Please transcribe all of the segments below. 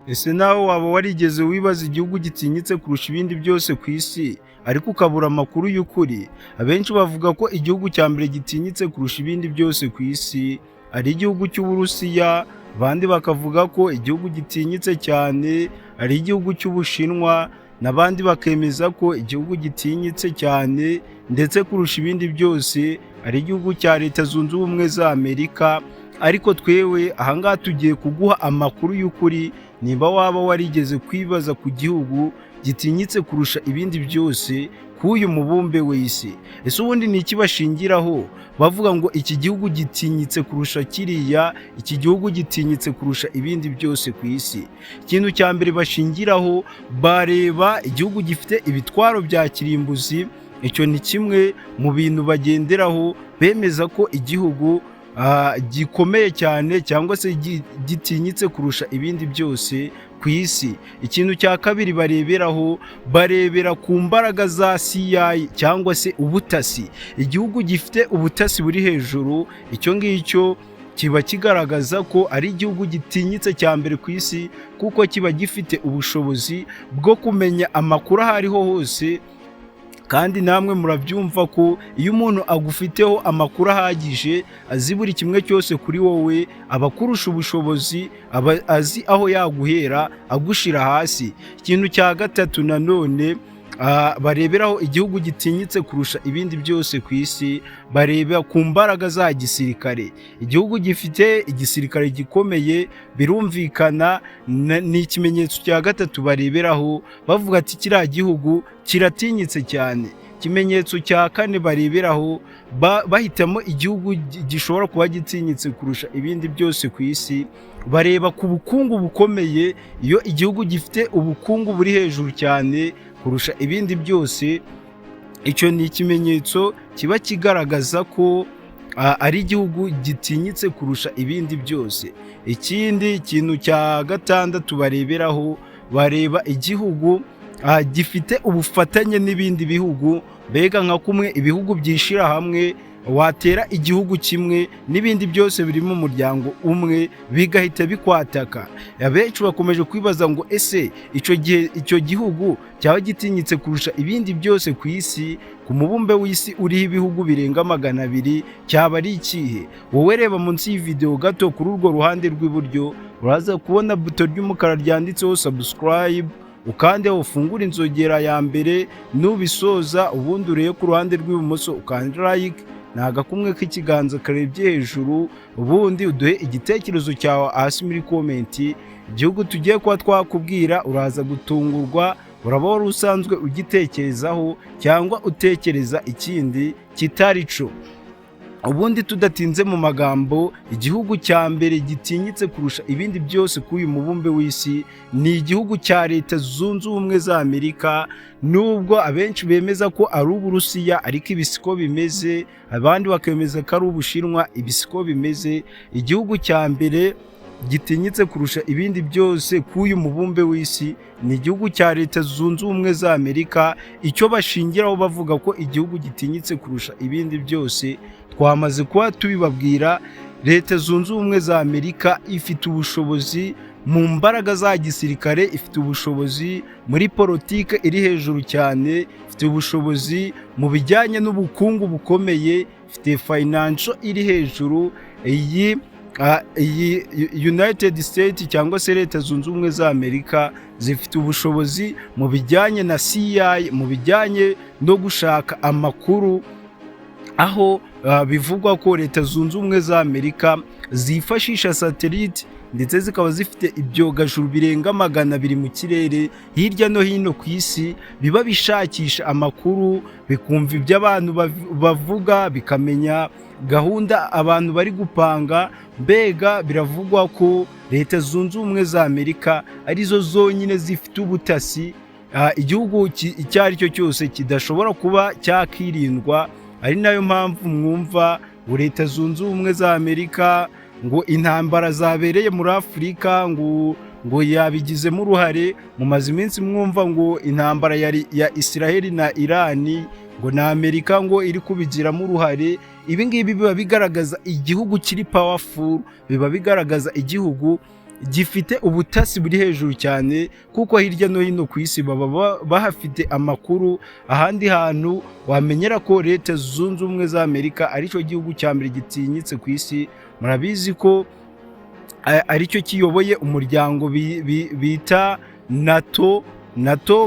Ese nawe waba warigeze wibaza igihugu gitinyitse kurusha ibindi byose ku isi, ariko ukabura amakuru y'ukuri? Abenshi bavuga ko igihugu cya mbere gitinyitse kurusha ibindi byose ku isi ari igihugu cy'Uburusiya, abandi bakavuga ko igihugu gitinyitse cyane ari igihugu cy'Ubushinwa, n'abandi bakemeza ko igihugu gitinyitse cyane ndetse kurusha ibindi byose ari igihugu cya Leta Zunze Ubumwe za Amerika. Ariko twewe ahangaha tugiye kuguha amakuru y'ukuri, niba waba warigeze kwibaza ku gihugu gitinyitse kurusha ibindi byose k'uyu mubumbe w'isi. Ese ubundi ni iki bashingiraho bavuga ngo iki gihugu gitinyitse kurusha kiriya, iki gihugu gitinyitse kurusha ibindi byose ku isi? Ikintu cya mbere bashingiraho, bareba igihugu gifite ibitwaro bya kirimbuzi. Icyo ni kimwe mu bintu bagenderaho bemeza ko igihugu gikomeye cyane cyangwa se gitinyitse kurusha ibindi byose ku isi. Ikintu cya kabiri bareberaho, barebera ku mbaraga za CIA cyangwa se ubutasi. Igihugu gifite ubutasi buri hejuru, icyo ngicyo kiba kigaragaza ko ari igihugu gitinyitse cya mbere ku isi, kuko kiba gifite ubushobozi bwo kumenya amakuru aho ariho hose. Kandi namwe murabyumva ko iyo umuntu agufiteho amakuru ahagije, azi buri kimwe cyose kuri wowe, aba akurusha ubushobozi, aba azi aho yaguhera agushira hasi. Ikintu cya gatatu nanone bareberaho igihugu gitinyitse kurusha ibindi byose ku isi, bareba ku mbaraga za gisirikare. Igihugu gifite igisirikare gikomeye, birumvikana, ni ikimenyetso cya gatatu bareberaho bavuga ati kiriya gihugu kiratinyitse cyane. Ikimenyetso cya kane bareberaho, bahitamo igihugu gishobora kuba gitinyitse kurusha ibindi byose ku isi, bareba ku bukungu bukomeye. Iyo igihugu gifite ubukungu buri hejuru cyane kurusha ibindi byose, icyo ni ikimenyetso kiba kigaragaza ko ari igihugu gitinyitse kurusha ibindi byose. Ikindi kintu cya gatandatu bareberaho, bareba igihugu gifite ubufatanye n'ibindi bihugu, mbega nka kumwe ibihugu byishira hamwe, watera igihugu kimwe n'ibindi byose biri mu muryango umwe bigahita bikwataka. Abenshi bakomeje kwibaza ngo ese icyo gihugu cyaba gitinyitse kurusha ibindi byose ku isi, ku mubumbe w'isi uriho ibihugu birenga 200, cyaba ari ikihe? Wowe reba munsi y'ivideo gato kuri urwo ruhande rw'iburyo uraza kubona buto ry'umukara ryanditseho subscribe, ukandeho ufungura inzogera ya mbere, nubisoza ubundi urebe ku ruhande rw'ibumoso ukanda like, ni agakumwe k'ikiganza karebye hejuru, ubundi uduhe igitekerezo cyawe hasi muri komenti. Igihugu tugiye kuba twakubwira uraza gutungurwa, uraba wari usanzwe ugitekerezaho cyangwa utekereza ikindi kitari cyo. Ubundi tudatinze mu magambo, igihugu cya mbere gitinyitse kurusha ibindi byose k'uyu mubumbe w'isi ni igihugu cya Leta Zunze Ubumwe za Amerika. Nubwo abenshi bemeza ko ari Uburusiya, ariko ibi siko bimeze. Abandi bakemeza ko ari Ubushinwa, ibi siko bimeze. Igihugu cya mbere gitinyitse kurusha ibindi byose k'uyu mubumbe w'isi ni igihugu cya Leta Zunze Ubumwe za Amerika. Icyo bashingiraho bavuga ko igihugu gitinyitse kurusha ibindi byose, twamaze kuba tubibabwira. Leta Zunze Ubumwe za Amerika ifite ubushobozi mu mbaraga za gisirikare, ifite ubushobozi muri politike iri hejuru cyane, ifite ubushobozi mu bijyanye n'ubukungu bukomeye, ifite financial iri hejuru. Iyi United States cyangwa se Leta Zunze Ubumwe za Amerika zifite ubushobozi mu bijyanye na CIA, mu bijyanye no gushaka amakuru, aho bivugwa ko Leta Zunze Ubumwe za Amerika zifashisha satellite ndetse zikaba zifite ibyogajuru birenga 200 mu kirere hirya no hino ku isi, biba bishakisha amakuru, bikumva ibyo abantu bavuga, bikamenya gahunda abantu bari gupanga. Mbega biravugwa ko Leta Zunze Ubumwe za Amerika arizo zonyine zifite ubutasi igihugu icyo ari cyo cyose kidashobora kuba cyakirindwa. Ari nayo mpamvu mwumva ngo Leta Zunze Ubumwe za Amerika ngo intambara zabereye muri Afurika ngo yabigizemo uruhare. Mumaze iminsi mwumva ngo intambara ya Israel na Iran, ngo na Amerika ngo iri kubigiramo uruhare. Ibi ngibi biba bigaragaza igihugu kiri powerful, biba bigaragaza igihugu gifite ubutasi buri hejuru cyane, kuko hirya no hino ku isi baba bahafite amakuru. Ahandi hantu wamenyera ko Leta Zunze Ubumwe za Amerika aricyo gihugu cya mbere gitinyitse ku isi. Murabizi ko aricyo kiyoboye umuryango bita NATO.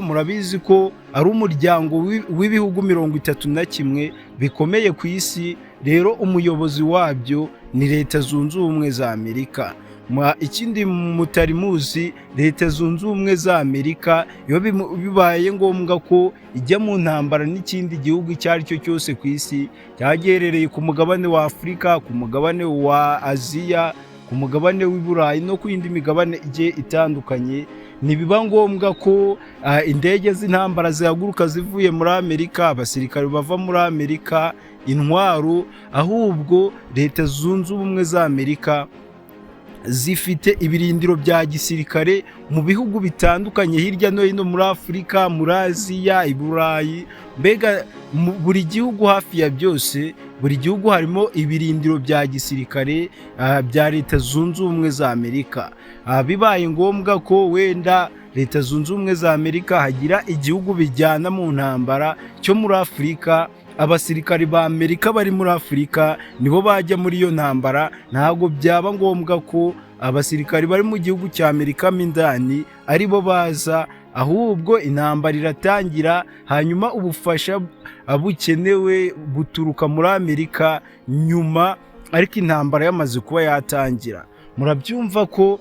Murabizi ko ari umuryango w'ibihugu 31 bikomeye ku isi. Rero umuyobozi wabyo ni Leta Zunze Ubumwe za Amerika. Ikindi mutari muzi, Leta Zunze Ubumwe za Amerika iyo bibaye ngombwa ko ijya mu ntambara n'ikindi gihugu icyo ari cyo cyose ku isi, cyagerereye ku mugabane wa Afurika, ku mugabane wa Aziya, ku mugabane w'i Burayi no ku yindi migabane igiye itandukanye, ntibiba ngombwa ko indege z'intambara zihaguruka zivuye muri Amerika, abasirikare bava muri Amerika, intwaro. Ahubwo Leta Zunze Ubumwe za Amerika zifite ibirindiro bya gisirikare mu bihugu bitandukanye hirya no hino muri Afurika, muri Aziya, i Burayi. Mbega buri gihugu hafi ya byose, buri gihugu harimo ibirindiro bya gisirikare bya Leta Zunze Ubumwe za Amerika. Bibaye ngombwa ko wenda Leta Zunze Ubumwe za Amerika hagira igihugu bijyana mu ntambara cyo muri Afurika, abasirikari ba Amerika bari muri Afurika nibo bajya muri iyo ntambara. Ntabwo byaba ngombwa ko abasirikari bari mu gihugu cya Amerika mindani aribo baza, ahubwo intambara iratangira, hanyuma ubufasha bukenewe buturuka muri Amerika nyuma, ariko intambara yamaze kuba yatangira. Murabyumva ko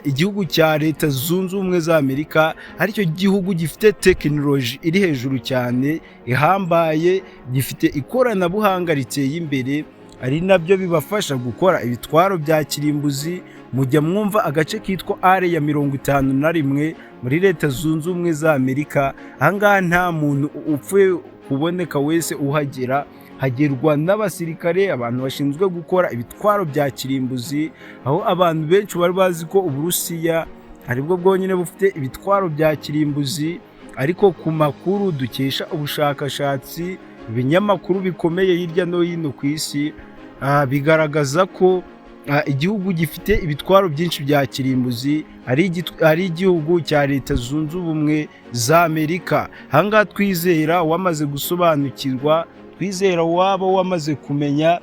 igihugu cya Leta Zunze Ubumwe za Amerika aricyo gihugu gifite tekinoloji iri hejuru cyane ihambaye, gifite ikoranabuhanga riteye imbere, ari nabyo bibafasha gukora ibitwaro bya kirimbuzi. Mujya mwumva agace kitwa Area 51 muri Leta Zunze Ubumwe za Amerika. Ahangaha nta muntu upfuye kuboneka wese uhagera, hagerwa n'abasirikare, abantu bashinzwe gukora ibitwaro bya kirimbuzi. Aho abantu benshi bari bazi ko Uburusiya aribwo bwonyine bufite ibitwaro bya kirimbuzi, ariko ku makuru dukesha ubushakashatsi, ibinyamakuru bikomeye hirya no hino ku isi bigaragaza ko igihugu gifite ibitwaro byinshi bya kirimbuzi ari igihugu cya Leta Zunze Ubumwe za Amerika. Ahangaha twizera wamaze gusobanukirwa, twizera waba wamaze kumenya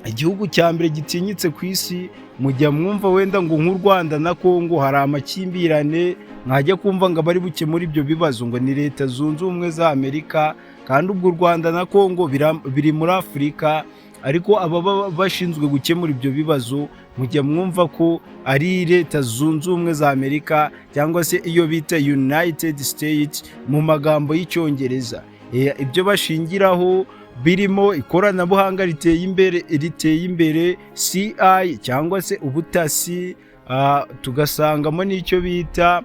igihugu cya mbere gitinyitse ku isi. Mujya mwumva wenda ngo nk'u Rwanda na Kongo hari amakimbirane, mwajya kumva ngo bari bukemura ibyo bibazo ngo ni Leta Zunze Ubumwe za Amerika, kandi ubwo u Rwanda na Kongo biri muri Afurika. Ariko ababa bashinzwe gukemura ibyo bibazo mujya mwumva ko ari Leta Zunze Ubumwe za Amerika, cyangwa se iyo bita United States mu magambo y'Icyongereza. Ibyo bashingiraho birimo ikoranabuhanga riteye imbere CI cyangwa se ubutasi, tugasangamo n'icyo bita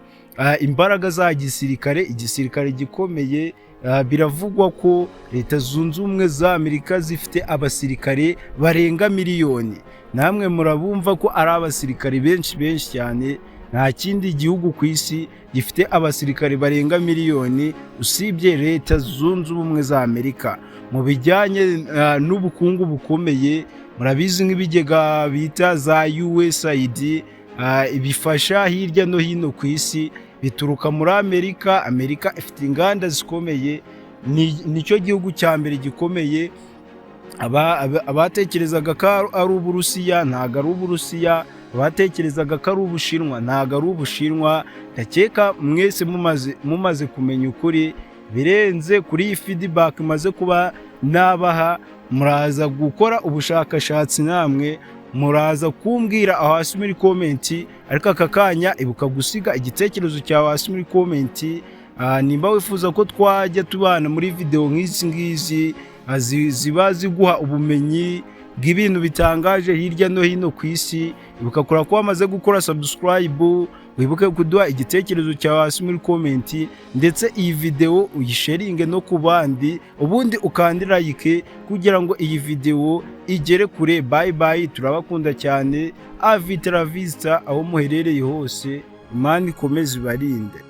imbaraga za gisirikare, igisirikare gikomeye. Biravugwa ko Leta Zunze Ubumwe za Amerika zifite abasirikare barenga miliyoni. Namwe murabumva ko ari abasirikare benshi cyane. Nta kindi gihugu ku isi gifite abasirikare barenga miliyoni usibye Leta Zunze Ubumwe za Amerika. Mu bijyanye n'ubukungu bukomeye, murabizi nk'ibigega bita za USAID bifasha hirya no hino ku isi, bituruka muri Amerika. Amerika ifite inganda zikomeye, nicyo gihugu cya mbere gikomeye. Abatekerezaga ko ari Uburusiya ntago ari Uburusiya, abatekerezaga ko ari Ubushinwa ntago ari Ubushinwa. Ndakeka mwese mumaze kumenya ukuri, birenze kuri iyi feedback maze kuba nabaha, muraza gukora ubushakashatsi namwe, muraza kumbwira aho hasi muri komenti. Ariko aka kanya ibuka gusiga igitekerezo cyawe hasi muri komenti. Nimba wifuza ko twajya tubana muri video nk'izi ngizi ziba ziguha ubumenyi bw'ibintu bitangaje hirya no hino ku isi, ibuka kora ko wamaze gukora subscribe, wibuke kuduha igitekerezo cyawe hasi muri komenti, ndetse iyi video uyisharinge no ku bandi, ubundi ukandira like kugira ngo iyi video igere kure. Bye bye, turabakunda cyane. Avita la vista aho muherereye hose, Imana ikomeze ibarinde.